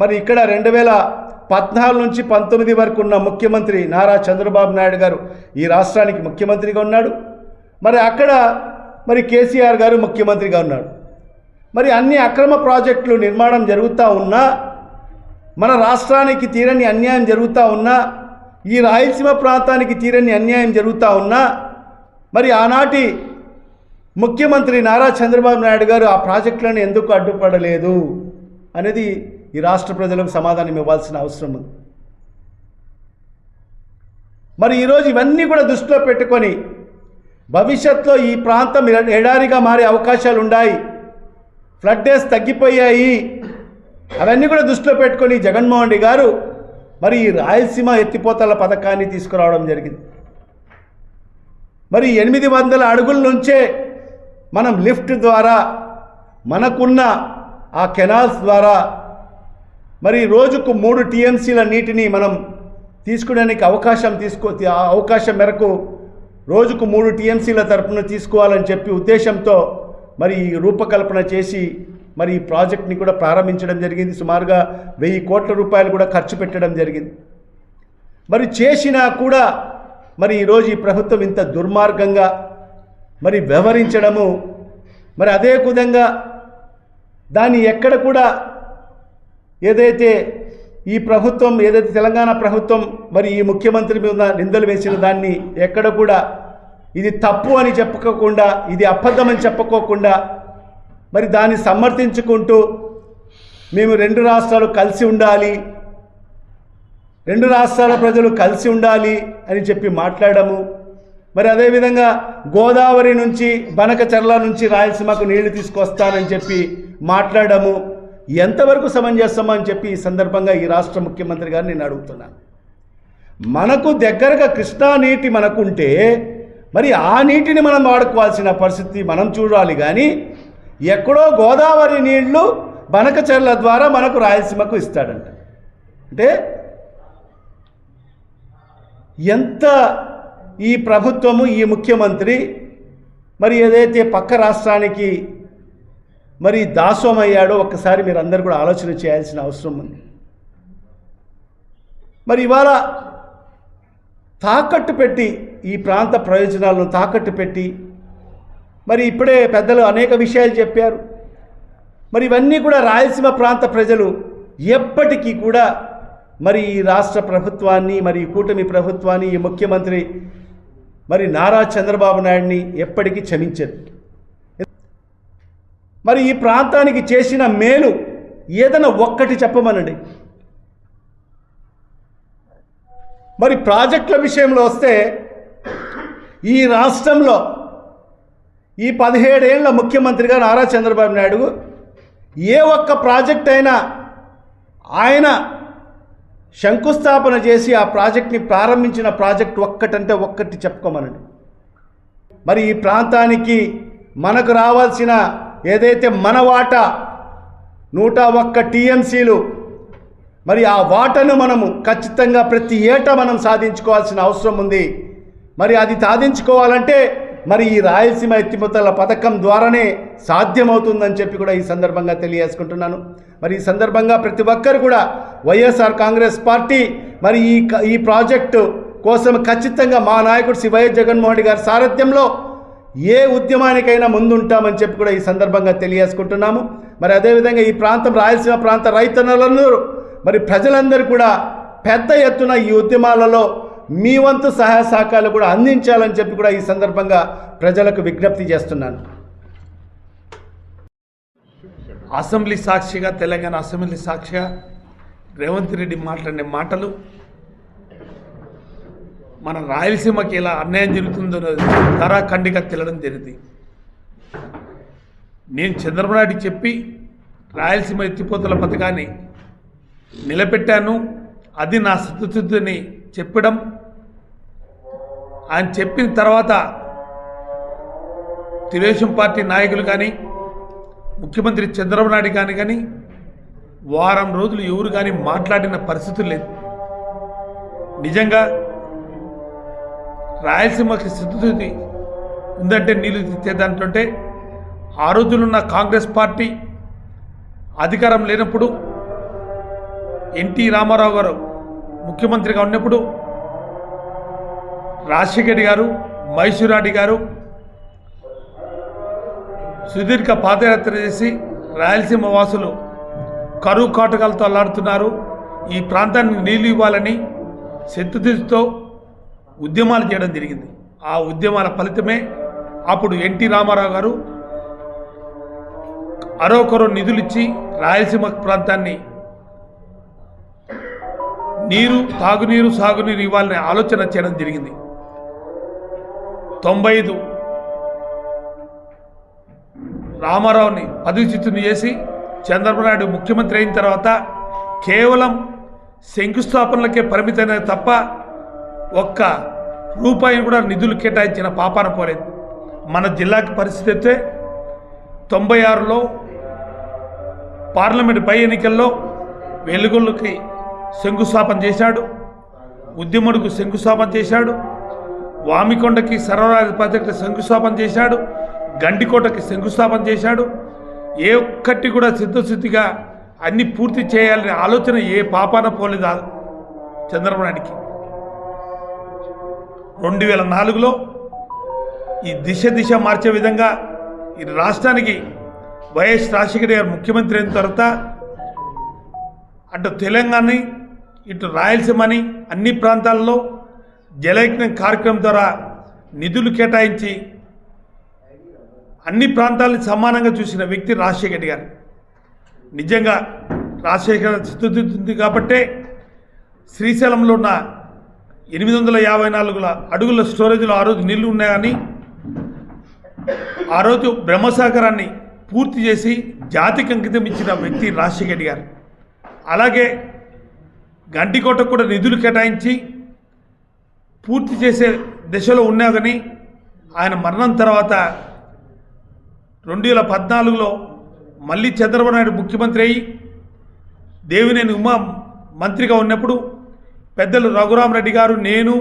మరి ఇక్కడ 2014 నుంచి 19 వరకు ఉన్న ముఖ్యమంత్రి నారా చంద్రబాబు నాయుడు గారు ఈ రాష్ట్రానికి ముఖ్యమంత్రిగా ఉన్నాడు. మరి అక్కడ మరి కేసీఆర్ గారు ముఖ్యమంత్రిగా ఉన్నాడు. మరి అన్ని అక్రమ ప్రాజెక్టులు నిర్మాణం జరుగుతూ ఉన్నా, మన రాష్ట్రానికి తీరని అన్యాయం జరుగుతూ ఉన్నా, ఈ రాయలసీమ ప్రాంతానికి తీరని అన్యాయం జరుగుతూ ఉన్నా, మరి ఆనాటి ముఖ్యమంత్రి నారా చంద్రబాబు నాయుడు గారు ఆ ప్రాజెక్టులను ఎందుకు అడ్డుపడలేదు అనేది ఈ రాష్ట్ర ప్రజలకు సమాధానం ఇవ్వాల్సిన అవసరం ఉంది. మరి ఈరోజు ఇవన్నీ కూడా దృష్టిలో పెట్టుకొని భవిష్యత్తులో ఈ ప్రాంతం ఎడారిగా మారే అవకాశాలు ఉన్నాయి, ఫ్లడ్ డేస్ తగ్గిపోయాయి, అవన్నీ కూడా దృష్టిలో పెట్టుకొని జగన్మోహన్ రెడ్డి గారు మరి ఈ రాయలసీమ ఎత్తిపోతల పథకాన్ని తీసుకురావడం జరిగింది. మరి 800 అడుగుల నుంచే మనం లిఫ్ట్ ద్వారా మనకున్న ఆ కెనాల్స్ ద్వారా మరి రోజుకు 3 టీఎంసీల నీటిని మనం తీసుకోవడానికి అవకాశం మేరకు రోజుకు 3 టీఎంసీల తరపున తీసుకోవాలని చెప్పి ఉద్దేశంతో మరి రూపకల్పన చేసి మరి ఈ ప్రాజెక్ట్ని కూడా ప్రారంభించడం జరిగింది. సుమారుగా 1000 కోట్ల రూపాయలు కూడా ఖర్చు పెట్టడం జరిగింది. మరి చేసినా కూడా మరి ఈరోజు ఈ ప్రభుత్వం ఇంత దుర్మార్గంగా మరి వ్యవహరించడము, మరి అదే విధంగా దాన్ని ఎక్కడ కూడా ఏదైతే ఈ ప్రభుత్వం ఏదైతే తెలంగాణ ప్రభుత్వం మరి ఈ ముఖ్యమంత్రి మీద నిందలు వేసిన దాన్ని ఎక్కడ కూడా ఇది తప్పు అని చెప్పుకోకుండా, ఇది అబద్ధమని చెప్పుకోకుండా మరి దాన్ని సమర్థించుకుంటూ మేము 2 రాష్ట్రాలు కలిసి ఉండాలి, 2 రాష్ట్రాల ప్రజలు కలిసి ఉండాలి అని చెప్పి మాట్లాడము. మరి అదేవిధంగా గోదావరి నుంచి బనకచర్ల నుంచి రాయలసీమకు నీళ్లు తీసుకొస్తానని చెప్పి మాట్లాడము ఎంతవరకు సమంజసమో అని చెప్పి ఈ సందర్భంగా ఈ రాష్ట్ర ముఖ్యమంత్రి గారిని నేను అడుగుతున్నాను. మనకు దగ్గరగా కృష్ణా నీటి మనకుంటే మరి ఆ నీటిని మనం వాడుకోవాల్సిన పరిస్థితి మనం చూడాలి. కానీ ఎక్కడో గోదావరి నీళ్లు బనకచర్ల ద్వారా మనకు రాయలసీమకు ఇస్తాడంట. అంటే ఎంత ఈ ప్రభుత్వము ఈ ముఖ్యమంత్రి మరి ఏదైతే పక్క రాష్ట్రానికి మరి దాసోమయ్యాడో ఒక్కసారి మీరు అందరూ కూడా ఆలోచన చేయాల్సిన అవసరం ఉంది. మరి ఇవాళ తాకట్టు పెట్టి ఈ ప్రాంత ప్రయోజనాలను తాకట్టు పెట్టి మరి ఇప్పుడే పెద్దలు అనేక విషయాలు చెప్పారు. మరి ఇవన్నీ కూడా రాయలసీమ ప్రాంత ప్రజలు ఎప్పటికీ కూడా మరి ఈ రాష్ట్ర ప్రభుత్వాన్ని మరి ఈ కూటమి ప్రభుత్వాన్ని ఈ ముఖ్యమంత్రి మరి నారా చంద్రబాబు నాయుడిని ఎప్పటికీ క్షమించరు. మరి ఈ ప్రాంతానికి చేసిన మేలు ఏదైనా ఒక్కటి చెప్పమనండి. మరి ప్రాజెక్టుల విషయంలో వస్తే ఈ రాష్ట్రంలో ఈ 17 ఏళ్ల ముఖ్యమంత్రిగా నారా చంద్రబాబు నాయుడు ఏ ఒక్క ప్రాజెక్ట్ అయినా ఆయన శంకుస్థాపన చేసి ఆ ప్రాజెక్ట్ని ప్రారంభించిన ప్రాజెక్ట్ ఒక్కటంటే ఒక్కటి చెప్పుకోమనండి. మరి ఈ ప్రాంతానికి మనకు రావాల్సిన ఏదైతే మన వాటా 101 టీఎంసీలు మరి ఆ వాటాను మనము ఖచ్చితంగా ప్రతి ఏటా మనం సాధించుకోవాల్సిన అవసరం ఉంది. మరి అది సాధించుకోవాలంటే మరి ఈ రాయలసీమ ఎత్తిపోతల పథకం ద్వారానే సాధ్యమవుతుందని చెప్పి కూడా ఈ సందర్భంగా తెలియజేసుకుంటున్నాను. మరి ఈ సందర్భంగా ప్రతి ఒక్కరు కూడా వైఎస్ఆర్ కాంగ్రెస్ పార్టీ మరి ఈ ప్రాజెక్టు కోసం ఖచ్చితంగా మా నాయకుడు శ్రీ వైఎస్ జగన్మోహన్ రెడ్డి గారి సారథ్యంలో ఏ ఉద్యమానికైనా ముందుంటామని చెప్పి కూడా ఈ సందర్భంగా తెలియజేసుకుంటున్నాము. మరి అదేవిధంగా ఈ ప్రాంతం రాయలసీమ ప్రాంత రైతన్నలందరూ మరి ప్రజలందరూ కూడా పెద్ద ఎత్తున ఈ ఉద్యమాలలో మీ వంతు సహాయ సహకారాలు కూడా అందించాలని చెప్పి కూడా ఈ సందర్భంగా ప్రజలకు విజ్ఞప్తి చేస్తున్నాను. అసెంబ్లీ సాక్షిగా తెలంగాణ అసెంబ్లీ సాక్షిగా రేవంత్ రెడ్డి మాట్లాడిన మాటలు మన రాయలసీమకి ఇలా అన్యాయం జరుగుతుందో కరాఖండిగా తెలడం జరిగింది. నేను చంద్రబాబు నాయుడికి చెప్పి రాయలసీమ ఎత్తిపోతల పథకాన్ని నిలబెట్టాను, అది నా శుద్ధిని చెప్పడం. ఆయన చెప్పిన తర్వాత తెలుగుదేశం పార్టీ నాయకులు కానీ ముఖ్యమంత్రి చంద్రబాబు నాయుడు కానీ వారం రోజులు ఎవరు కానీ మాట్లాడిన పరిస్థితులు లేదు. నిజంగా రాయలసీమకి శుద్ధి ఉందంటే నీళ్లు తెచ్చేదంటుంటే ఆ రోజులున్న కాంగ్రెస్ పార్టీ అధికారం లేనప్పుడు ఎన్టీ రామారావు గారు ముఖ్యమంత్రిగా ఉన్నప్పుడు రాజశేఖర్ గారు, మైసూరాడి గారు సుదీర్ఘ పాదయాత్ర చేసి రాయలసీమ వాసులు కరువు కాటకాలతో అల్లాడుతున్నారు, ఈ ప్రాంతానికి నీళ్లు ఇవ్వాలని శక్తితో ఉద్యమాలు చేయడం జరిగింది. ఆ ఉద్యమాల ఫలితమే అప్పుడు ఎన్టీ రామారావు గారు అరొకరు నిధులు ఇచ్చి రాయలసీమ ప్రాంతాన్ని నీరు, తాగునీరు, సాగునీరు ఇవ్వాలనే ఆలోచన చేయడం జరిగింది. 95 రామారావుని పదవిచ్యుతుని చేసి చంద్రబాబు నాయుడు ముఖ్యమంత్రి అయిన తర్వాత కేవలం శంకుస్థాపనలకే పరిమితమైన తప్ప ఒక్క రూపాయిని కూడా నిధులు కేటాయించిన పాపాన పోలేదు. మన జిల్లాకి పరిస్థితి అయితే 96లో పార్లమెంటు పై ఎన్నికల్లో వెలుగులకి శంకుస్థాపన చేశాడు, ఉద్యముడికి శంకుస్థాపన చేశాడు, వామికొండకి సర్వరాజు ప్రాజెక్టు శంకుస్థాపన చేశాడు, గండికోటకి శంకుస్థాపన చేశాడు. ఏ ఒక్కటి కూడా సిద్ధశుద్ధిగా అన్ని పూర్తి చేయాలనే ఆలోచన ఏ పాపాన పోలేదు చంద్రబాబు నాయుడికి. 2004లో ఈ దిశ మార్చే విధంగా ఈ రాష్ట్రానికి వైఎస్ రాజశేఖర్ గారు ముఖ్యమంత్రి అయిన తర్వాత అటు తెలంగాణని ఇటు రాయలసీమని అన్ని ప్రాంతాల్లో జలయజ్ఞం కార్యక్రమం ద్వారా నిధులు కేటాయించి అన్ని ప్రాంతాలని సమానంగా చూసిన వ్యక్తి రాజశేఖర్ గారు. నిజంగా రాజశేఖర్ స్థుతి కాబట్టే శ్రీశైలంలో ఉన్న 854 అడుగుల స్టోరేజ్లో ఆ రోజు నీళ్లు ఉన్నాయని ఆ రోజు బ్రహ్మసాగరాన్ని పూర్తి చేసి జాతికి అంకితం ఇచ్చిన వ్యక్తి రాజశేఖర్ గారు. అలాగే గండికోటకు కూడా నిధులు కేటాయించి పూర్తి చేసే దశలో ఉన్నా కానీ ఆయన మరణం తర్వాత 2014లో మళ్ళీ చంద్రబాబు నాయుడు ముఖ్యమంత్రి అయ్యి దేవినేని ఉమా మంత్రిగా ఉన్నప్పుడు పెద్దలు రఘురామరెడ్డి గారు, నేను,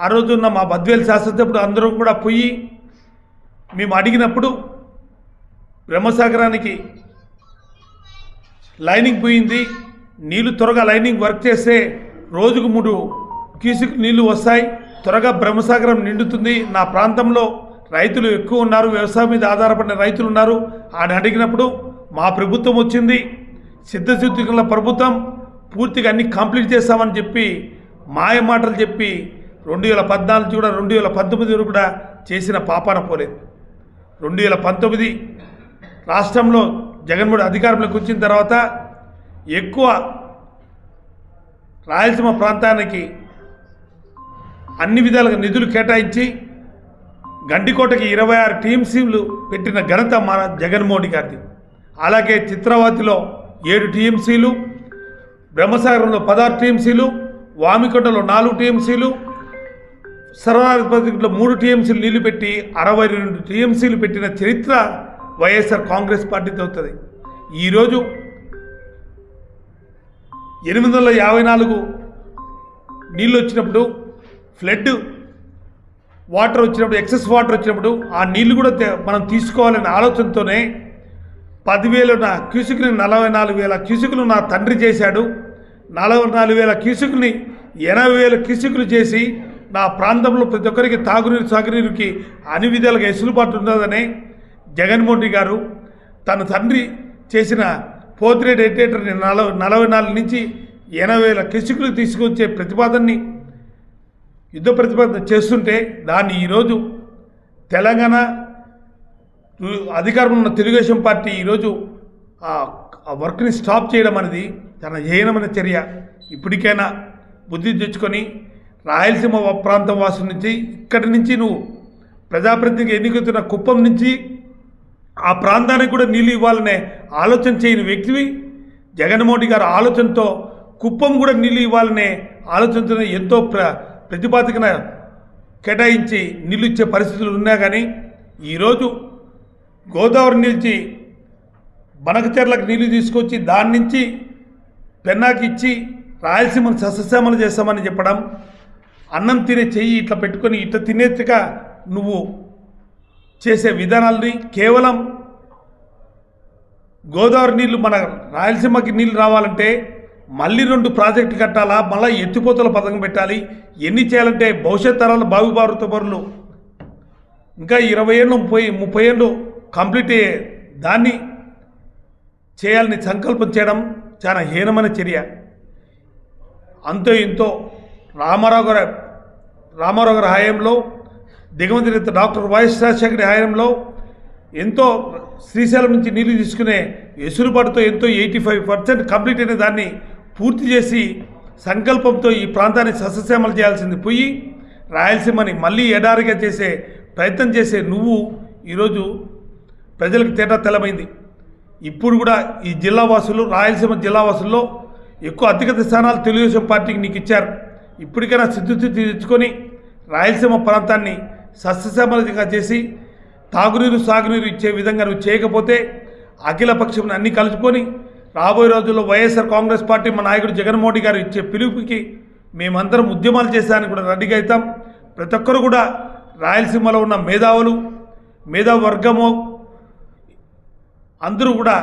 ఆ రోజున్న మా బద్వేలు శాసనసభ్యుడు అందరం కూడా పోయి మేము అడిగినప్పుడు బ్రహ్మసాగరానికి లైనింగ్ పోయింది, నీళ్లు త్వరగా లైనింగ్ వర్క్ చేస్తే రోజుకు 3 క్యూసెక్ నీళ్లు వస్తాయి, త్వరగా బ్రహ్మసాగరం నిండుతుంది, నా ప్రాంతంలో రైతులు ఎక్కువ ఉన్నారు, వ్యవసాయం మీద ఆధారపడిన రైతులు ఉన్నారు అని అడిగినప్పుడు మా ప్రభుత్వం వచ్చింది, సిద్ధశుద్ధిగల ప్రభుత్వం, పూర్తిగా అన్ని కంప్లీట్ చేస్తామని చెప్పి మాయ మాటలు చెప్పి 2014 కూడా 2019 కూడా చేసిన పాపాన పోలేదు. 2019 రాష్ట్రంలో జగన్మోహన్ అధికారంలోకి వచ్చిన తర్వాత ఎక్కువ రాయలసీమ ప్రాంతానికి అన్ని విధాలుగా నిధులు కేటాయించి గండికోటకి 26 టీఎంసీలు పెట్టిన ఘనత మన జగన్మోహన్ గారిది. అలాగే చిత్రావతిలో 7 టీఎంసీలు, బ్రహ్మసాగరంలో 16 టీఎంసీలు, వామికొండలో 4 టీఎంసీలు, సర్వరాజు ప్రాజెక్టులో 3 టీఎంసీలు నీళ్లు పెట్టి 62 టీఎంసీలు పెట్టిన చరిత్ర వైఎస్ఆర్ కాంగ్రెస్ పార్టీతో అవుతుంది. ఈరోజు 854 నీళ్ళు వచ్చినప్పుడు, ఫ్లడ్ వాటర్ వచ్చినప్పుడు, ఎక్సెస్ వాటర్ వచ్చినప్పుడు ఆ నీళ్లు కూడా మనం తీసుకోవాలనే ఆలోచనతోనే 10,000 క్యూసెక్ని 44,000 క్యూసెక్లు నా తండ్రి చేశాడు, 44,000 క్యూసెక్ని 80,000 క్యూసెక్లు చేసి నా ప్రాంతంలో ప్రతి ఒక్కరికి తాగునీరు సాగునీరుకి అన్ని విధాలుగా ఎసులుబాటు ఉన్నదని జగన్మోహన్ రెడ్డి గారు తన తండ్రి చేసిన పోతిరెడ్డి ఎట్టేటర్ని 44 నుంచి 80,000 క్యూసెక్లు తీసుకొచ్చే ప్రతిపాదనని యుద్ధ ప్రతిపాదన చేస్తుంటే దాన్ని ఈరోజు తెలంగాణ అధికారంలో ఉన్న తెలుగుదేశం పార్టీ ఈరోజు ఆ వర్క్ని స్టాప్ చేయడం అనేది చాలా హీనమైన చర్య. ఇప్పటికైనా బుద్ధి తెచ్చుకొని రాయలసీమ ప్రాంతం వాసు నుంచి ఇక్కడి నుంచి నువ్వు ప్రజాప్రతినిధిగా ఎన్నికవుతున్న కుప్పం నుంచి ఆ ప్రాంతానికి కూడా నీళ్ళు ఇవ్వాలనే ఆలోచన చేయని వ్యక్తివి. జగన్మోహన్ గారి ఆలోచనతో కుప్పం కూడా నీళ్ళు ఇవ్వాలనే ఆలోచనతో ఎంతో ప్రతిపాదికన కేటాయించి నీళ్ళు ఇచ్చే పరిస్థితులు ఉన్నా కానీ ఈరోజు గోదావరి నుంచి బనకచెర్లకు నీళ్లు తీసుకొచ్చి దాని నుంచి పెన్నాకి ఇచ్చి రాయలసీమను సస్యశ్యామలు చేస్తామని చెప్పడం, అన్నం తినే చెయ్యి ఇట్లా పెట్టుకొని ఇట్లా తినేట్టుగా నువ్వు చేసే విధానాలని కేవలం గోదావరి నీళ్లు మన రాయలసీమకి నీళ్ళు రావాలంటే మళ్ళీ 2 ప్రాజెక్టులు కట్టాలా, మళ్ళీ ఎత్తిపోతల పథకం పెట్టాలి, ఎన్ని చేయాలంటే భవిష్యత్ తరాల భావిభారత పరులు ఇంకా 20 ఏళ్ళు 30 ఏళ్ళు కంప్లీట్ అయ్యే దాన్ని చేయాలని సంకల్పం చేయడం చాలా హీనమైన చర్య. అంతో ఇంతో రామారావు గారి హయాంలో దిగుమతి నేత డాక్టర్ వైఎస్ రాజశేఖర హయాంలో ఎంతో శ్రీశైలం నుంచి నీళ్లు తీసుకునే ఎసురుబాటుతో ఎంతో 85% కంప్లీట్ అయిన దాన్ని పూర్తి చేసి సంకల్పంతో ఈ ప్రాంతాన్ని సస్యశ్యామలు చేయాల్సింది పోయి రాయలసీమని మళ్ళీ ఎడారిగా చేసే ప్రయత్నం చేసే నువ్వు ఈరోజు ప్రజలకు తేటా తెల్లమైంది. ఇప్పుడు కూడా ఈ జిల్లావాసులు రాయలసీమ జిల్లావాసుల్లో ఎక్కువ అధిగత స్థానాలు తెలుగుదేశం పార్టీకి నీకు ఇచ్చారు. ఇప్పటికైనా సిద్ధుతి తెచ్చుకొని రాయలసీమ ప్రాంతాన్ని సస్యశ్యామలంగా చేసి తాగునీరు సాగునీరు ఇచ్చే విధంగా నువ్వు చేయకపోతే అఖిల పక్షం అన్నీ కలుసుకొని రాబోయే రోజుల్లో వైఎస్ఆర్ కాంగ్రెస్ పార్టీ మా నాయకుడు జగన్మోహన్ గారు ఇచ్చే పిలుపుకి మేమందరం ఉద్యమాలు చేసేదానికి కూడా రెడీగా అవుతాం. ప్రతి ఒక్కరు కూడా రాయలసీమలో ఉన్న మేధావి వర్గము అందరూ కూడా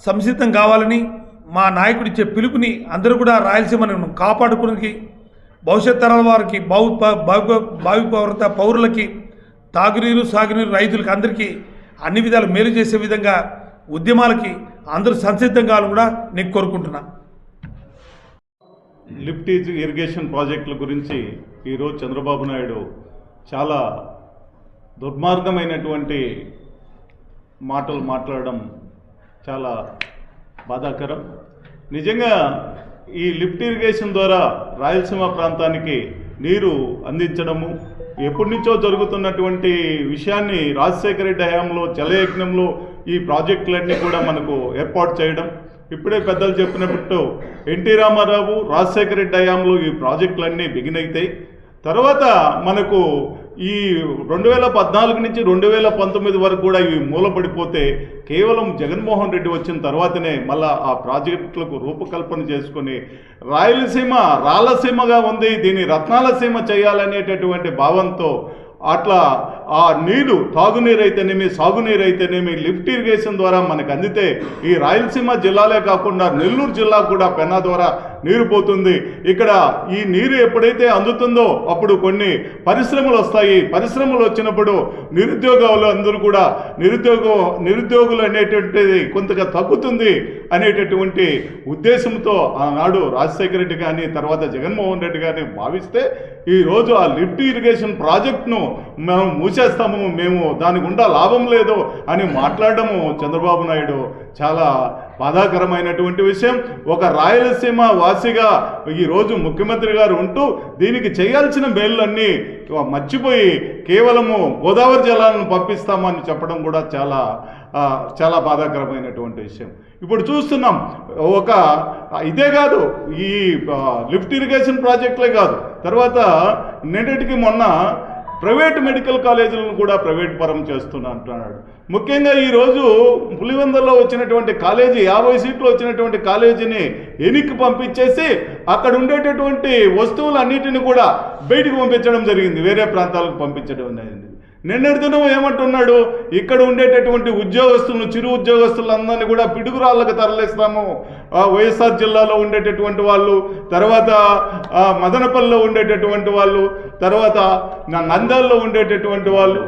సంసిద్ధం కావాలని మా నాయకుడు ఇచ్చే పిలుపుని అందరూ కూడా రాయలసీమను కాపాడుకునికి భవిష్యత్ తరాల వారికి భావి పౌరులకి తాగునీరు సాగునీరు రైతులకి అందరికీ అన్ని విధాలు మేలు చేసే విధంగా ఉద్యమాలకి అందరూ సంసిద్ధం కావాలని కూడా నేను కోరుకుంటున్నా. లిఫ్ట్ ఇరిగేషన్ ప్రాజెక్టుల గురించి ఈరోజు చంద్రబాబు నాయుడు చాలా దుర్మార్గమైనటువంటి మాటలు మాట్లాడడం చాలా బాధాకరం. నిజంగా ఈ లిఫ్ట్ ఇరిగేషన్ ద్వారా రాయలసీమ ప్రాంతానికి నీరు అందించడము ఎప్పటి నుంచో జరుగుతున్నటువంటి విషయాన్ని రాజశేఖర రెడ్డి హయాంలో జలయజ్ఞంలో ఈ ప్రాజెక్టులన్నీ కూడా మనకు ఏర్పాటు చేయడం, ఇప్పుడే పెద్దలు చెప్పినట్టు ఎన్టీ రామారావు రాజశేఖర రెడ్డి హయాంలో ఈ ప్రాజెక్టులన్నీ బిగిన్ అవుతాయి. తర్వాత మనకు ఈ 2014 నుంచి 2019 వరకు కూడా ఇవి మూలపడిపోతే కేవలం జగన్మోహన్ రెడ్డి వచ్చిన తర్వాతనే మళ్ళా ఆ ప్రాజెక్టులకు రూపకల్పన చేసుకొని రాయలసీమగా ఉంది, దీన్ని రత్నాలసీమ చేయాలనేటటువంటి భావంతో అట్లా ఆ నీరు తాగునీరు అయితేనేమి సాగునీరు అయితేనేమి లిఫ్ట్ ఇరిగేషన్ ద్వారా మనకు అందితే ఈ రాయలసీమ జిల్లాలే కాకుండా నెల్లూరు జిల్లా కూడా పెన్నా ద్వారా నీరు పోతుంది. ఇక్కడ ఈ నీరు ఎప్పుడైతే అందుతుందో అప్పుడు కొన్ని పరిశ్రమలు వస్తాయి. పరిశ్రమలు వచ్చినప్పుడు నిరుద్యోగులు అందరూ కూడా నిరుద్యోగులు అనేటువంటిది కొంతగా తగ్గుతుంది అనేటటువంటి ఉద్దేశంతో ఆనాడు రాజశేఖర రెడ్డి కానీ తర్వాత జగన్మోహన్ రెడ్డి గారిని భావిస్తే ఈరోజు ఆ లిఫ్ట్ ఇరిగేషన్ ప్రాజెక్టును మనం మూసేస్తాము, మేము దాని గుండా లాభం లేదు అని మాట్లాడడము చంద్రబాబు నాయుడు చాలా బాధాకరమైనటువంటి విషయం. ఒక రాయలసీమ వాసిగా ఈరోజు ముఖ్యమంత్రి గారు ఉంటూ దీనికి చేయాల్సిన మేళ్ళన్నీ మర్చిపోయి కేవలము గోదావరి జలాలను పంపిస్తామని చెప్పడం కూడా చాలా బాధాకరమైనటువంటి విషయం. ఇప్పుడు చూస్తున్నాం, ఇదే కాదు, ఈ లిఫ్ట్ ఇరిగేషన్ ప్రాజెక్టులే కాదు, తర్వాత నిన్నటికి మొన్న ప్రైవేట్ మెడికల్ కాలేజీలను కూడా ప్రైవేట్ పరం చేస్తున్నా అంటున్నాడు. ముఖ్యంగా ఈరోజు పులివెందుల్లో వచ్చినటువంటి కాలేజీ 50 సీట్లు వచ్చినటువంటి కాలేజీని ఎన్నిక పంపించేసి అక్కడ ఉండేటటువంటి వస్తువులన్నిటిని కూడా బయటికి పంపించడం జరిగింది, వేరే ప్రాంతాలకు పంపించడం అనేది. నిన్నటి దినం ఏమంటున్నాడు, ఇక్కడ ఉండేటటువంటి ఉద్యోగస్తులను చిరు ఉద్యోగస్తులందరినీ కూడా పిడుగురాళ్ళకు తరలిస్తాము. వైఎస్ఆర్ జిల్లాలో ఉండేటటువంటి వాళ్ళు, తర్వాత మదనపల్లిలో ఉండేటటువంటి వాళ్ళు, తర్వాత నంద్యాలలో ఉండేటటువంటి వాళ్ళు,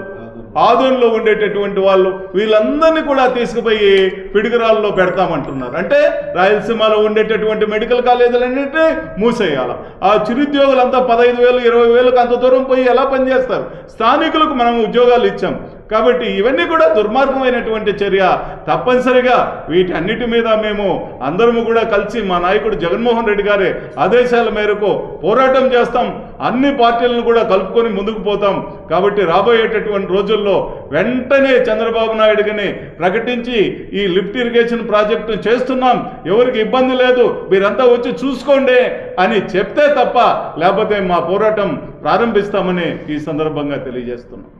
ఆదోన్లో ఉండేటటువంటి వాళ్ళు, వీళ్ళందరినీ కూడా తీసుకుపోయి పిడుగురాళ్ళలో పెడతామంటున్నారు. అంటే రాయలసీమలో ఉండేటటువంటి మెడికల్ కాలేజీలన్నింటినీ మూసేయాలి. ఆ చిరుద్యోగులంతా 15,000 20,000కు అంత దూరం పోయి ఎలా పనిచేస్తారు? స్థానికులకు మనం ఉద్యోగాలు ఇచ్చాం, కాబట్టి ఇవన్నీ కూడా దుర్మార్గమైనటువంటి చర్య. తప్పనిసరిగా వీటన్నిటి మీద మేము అందరము కూడా కలిసి మా నాయకుడు జగన్మోహన్ రెడ్డి గారి ఆదేశాల మేరకు పోరాటం చేస్తాం. అన్ని పార్టీలను కూడా కలుపుకొని ముందుకు పోతాం. కాబట్టి రాబోయేటటువంటి రోజుల్లో వెంటనే చంద్రబాబు నాయుడుని ప్రకటించి ఈ లిఫ్ట్ ఇరిగేషన్ ప్రాజెక్టు చేస్తున్నాం, ఎవరికి ఇబ్బంది లేదు, మీరంతా వచ్చి చూసుకోండి అని చెప్తే తప్ప లేకపోతే మా పోరాటం ప్రారంభిస్తామని ఈ సందర్భంగా తెలియజేస్తున్నాం.